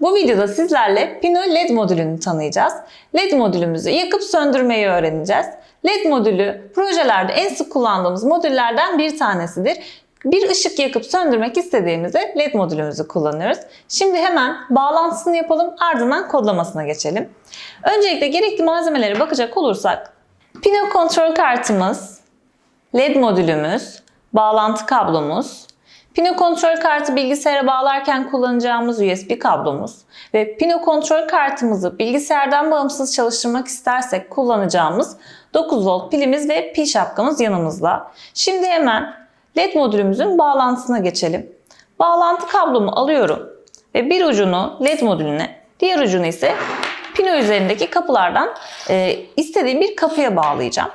Bu videoda sizlerle Pino LED modülünü tanıyacağız. LED modülümüzü yakıp söndürmeyi öğreneceğiz. LED modülü projelerde en sık kullandığımız modüllerden bir tanesidir. Bir ışık yakıp söndürmek istediğimizde LED modülümüzü kullanıyoruz. Şimdi hemen bağlantısını yapalım, ardından kodlamasına geçelim. Öncelikle gerekli malzemelere bakacak olursak, Pino kontrol kartımız, LED modülümüz, bağlantı kablomuz, Pino kontrol kartı bilgisayara bağlarken kullanacağımız USB kablomuz ve Pino kontrol kartımızı bilgisayardan bağımsız çalıştırmak istersek kullanacağımız 9 volt pilimiz ve pil şapkamız yanımızda. Şimdi hemen LED modülümüzün bağlantısına geçelim. Bağlantı kablomu alıyorum ve bir ucunu LED modülüne, diğer ucunu ise Pino üzerindeki kapılardan istediğim bir kapıya bağlayacağım.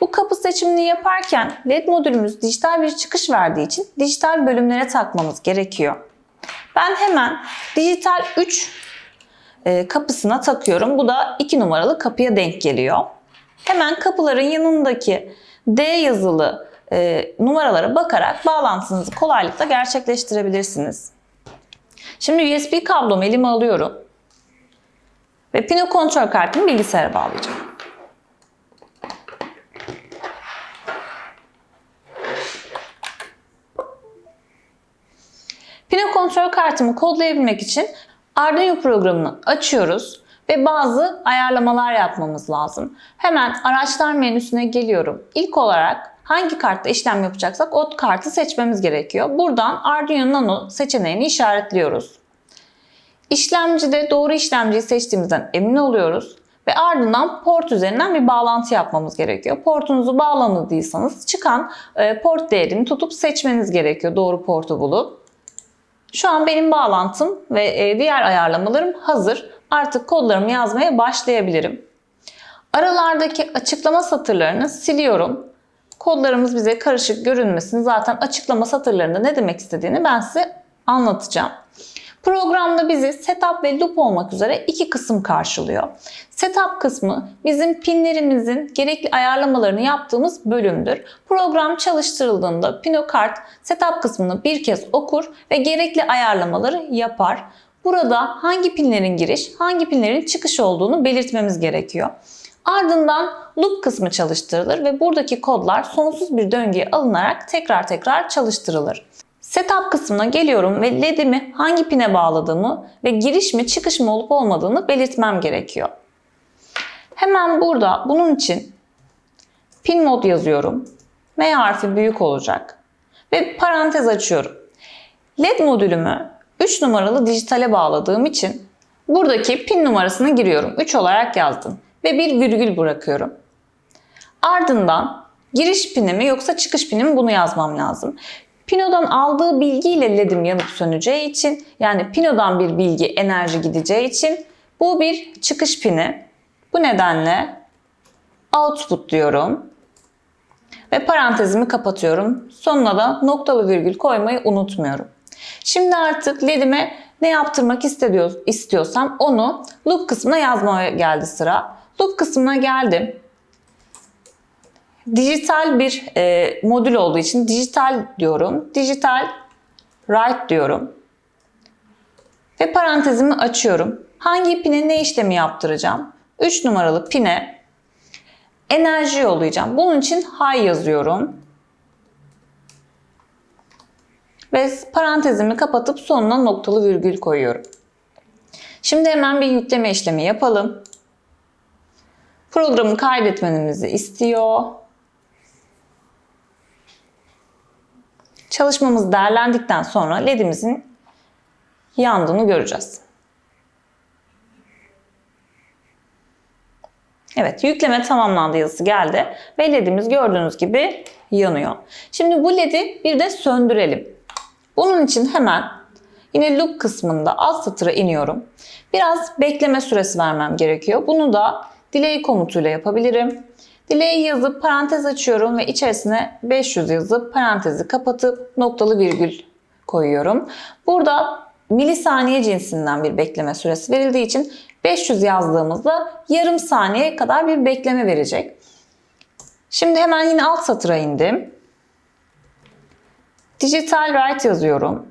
Bu kapı seçimini yaparken LED modülümüz dijital bir çıkış verdiği için dijital bölümlere takmamız gerekiyor. Ben hemen dijital 3 kapısına takıyorum. Bu da 2 numaralı kapıya denk geliyor. Hemen kapıların yanındaki D yazılı numaralara bakarak bağlantınızı kolaylıkla gerçekleştirebilirsiniz. Şimdi USB kablomu elime alıyorum ve Pino kontrol kartımı bilgisayara bağlayacağım. Pino kontrol kartımı kodlayabilmek için Arduino programını açıyoruz ve bazı ayarlamalar yapmamız lazım. Hemen araçlar menüsüne geliyorum. İlk olarak hangi kartta işlem yapacaksak o kartı seçmemiz gerekiyor. Buradan Arduino Nano seçeneğini işaretliyoruz. İşlemcide doğru işlemciyi seçtiğimizden emin oluyoruz ve ardından port üzerinden bir bağlantı yapmamız gerekiyor. Portunuzu bağlamadıysanız çıkan port değerini tutup seçmeniz gerekiyor, doğru portu bulup. Şu an benim bağlantım ve diğer ayarlamalarım hazır. Artık kodlarımı yazmaya başlayabilirim. Aralardaki açıklama satırlarını siliyorum. Kodlarımız bize karışık görünmesin. Zaten açıklama satırlarında ne demek istediğini ben size anlatacağım. Programda bizi setup ve loop olmak üzere iki kısım karşılıyor. Setup kısmı bizim pinlerimizin gerekli ayarlamalarını yaptığımız bölümdür. Program çalıştırıldığında Pino kart setup kısmını bir kez okur ve gerekli ayarlamaları yapar. Burada hangi pinlerin giriş, hangi pinlerin çıkış olduğunu belirtmemiz gerekiyor. Ardından loop kısmı çalıştırılır ve buradaki kodlar sonsuz bir döngüye alınarak tekrar çalıştırılır. Setup kısmına geliyorum ve LED'imi hangi pine bağladığımı ve giriş mi çıkış mı olup olmadığını belirtmem gerekiyor. Hemen burada bunun için pin mod yazıyorum. M harfi büyük olacak ve parantez açıyorum. LED modülümü 3 numaralı dijitale bağladığım için buradaki pin numarasını giriyorum. 3 olarak yazdım ve bir virgül bırakıyorum. Ardından giriş pini mi yoksa çıkış pini mi bunu yazmam lazım. Pino'dan aldığı bilgiyle LED'im yanıp söneceği için, yani Pino'dan bir bilgi, enerji gideceği için bu bir çıkış pini. Bu nedenle output diyorum ve parantezimi kapatıyorum. Sonuna da noktalı virgül koymayı unutmuyorum. Şimdi artık LED'ime ne yaptırmak istiyorsam onu loop kısmına yazmaya geldi sıra. Loop kısmına geldim. Dijital bir modül olduğu için dijital diyorum. Dijital write diyorum. Ve parantezimi açıyorum. Hangi pine ne işlemi yaptıracağım? 3 numaralı pine enerji yollayacağım. Bunun için high yazıyorum. Ve parantezimi kapatıp sonuna noktalı virgül koyuyorum. Şimdi hemen bir yükleme işlemi yapalım. Programı kaydetmemizi istiyor. Çalışmamız değerlendikten sonra LED'imizin yandığını göreceğiz. Evet, yükleme tamamlandı yazısı geldi ve LED'imiz gördüğünüz gibi yanıyor. Şimdi bu LED'i bir de söndürelim. Bunun için hemen yine loop kısmında alt satıra iniyorum. Biraz bekleme süresi vermem gerekiyor. Bunu da delay komutuyla yapabilirim. Delay yazıp parantez açıyorum ve içerisine 500 yazıp parantezi kapatıp noktalı virgül koyuyorum. Burada milisaniye cinsinden bir bekleme süresi verildiği için 500 yazdığımızda yarım saniye kadar bir bekleme verecek. Şimdi hemen yine alt satıra indim. Digital write yazıyorum.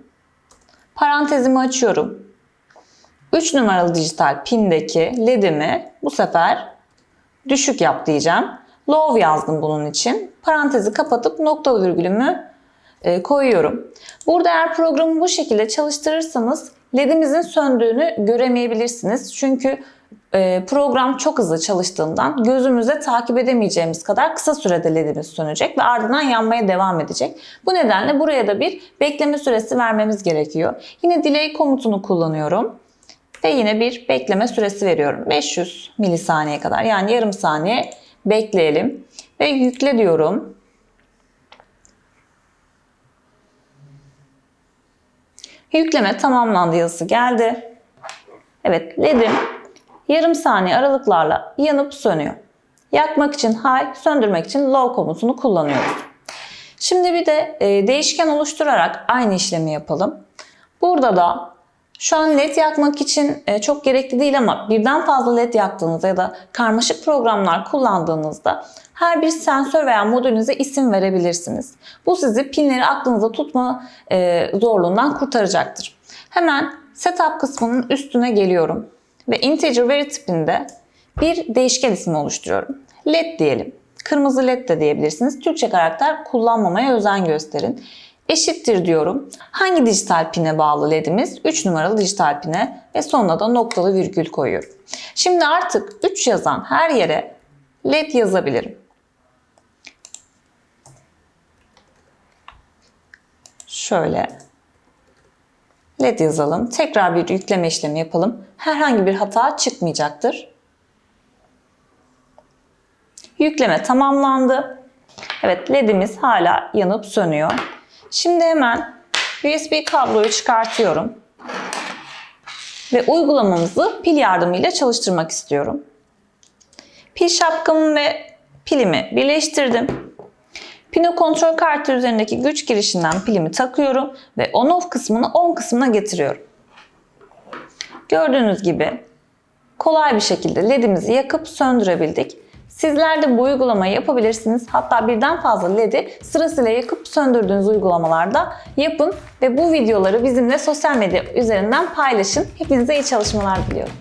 Parantezimi açıyorum. 3 numaralı dijital pindeki ledimi bu sefer düşük yap diyeceğim. Low yazdım bunun için. Parantezi kapatıp noktalı virgülümü koyuyorum. Burada eğer programı bu şekilde çalıştırırsanız ledimizin söndüğünü göremeyebilirsiniz. Çünkü program çok hızlı çalıştığından gözümüzle takip edemeyeceğimiz kadar kısa sürede ledimiz sönecek ve ardından yanmaya devam edecek. Bu nedenle buraya da bir bekleme süresi vermemiz gerekiyor. Yine delay komutunu kullanıyorum ve yine bir bekleme süresi veriyorum. 500 milisaniye kadar, yani yarım saniye bekleyelim ve yükle diyorum. Yükleme tamamlandı yazısı geldi. Evet, ledim yarım saniye aralıklarla yanıp sönüyor. Yakmak için high, söndürmek için low komutunu kullanıyoruz. Şimdi bir de değişken oluşturarak aynı işlemi yapalım. Burada da şu an led yakmak için çok gerekli değil ama birden fazla led yaktığınızda ya da karmaşık programlar kullandığınızda her bir sensör veya modülünüze isim verebilirsiniz. Bu sizi pinleri aklınızda tutma zorluğundan kurtaracaktır. Hemen setup kısmının üstüne geliyorum ve integer veri tipinde bir değişken ismi oluşturuyorum. Led diyelim. Kırmızı led de diyebilirsiniz. Türkçe karakter kullanmamaya özen gösterin. Eşittir diyorum. Hangi dijital pine bağlı ledimiz? 3 numaralı dijital pine ve sonuna da noktalı virgül koyuyorum. Şimdi artık 3 yazan her yere led yazabilirim. Şöyle led yazalım. Tekrar bir yükleme işlemi yapalım. Herhangi bir hata çıkmayacaktır. Yükleme tamamlandı. Evet, ledimiz hala yanıp sönüyor. Şimdi hemen USB kabloyu çıkartıyorum. Ve uygulamamızı pil yardımıyla çalıştırmak istiyorum. Pil şapkamı ve pilimi birleştirdim. Pino kontrol kartı üzerindeki güç girişinden pilimi takıyorum ve on-off kısmını on kısmına getiriyorum. Gördüğünüz gibi kolay bir şekilde ledimizi yakıp söndürebildik. Sizler de bu uygulamayı yapabilirsiniz. Hatta birden fazla ledi sırasıyla yakıp söndürdüğünüz uygulamalarda yapın ve bu videoları bizimle sosyal medya üzerinden paylaşın. Hepinize iyi çalışmalar diliyorum.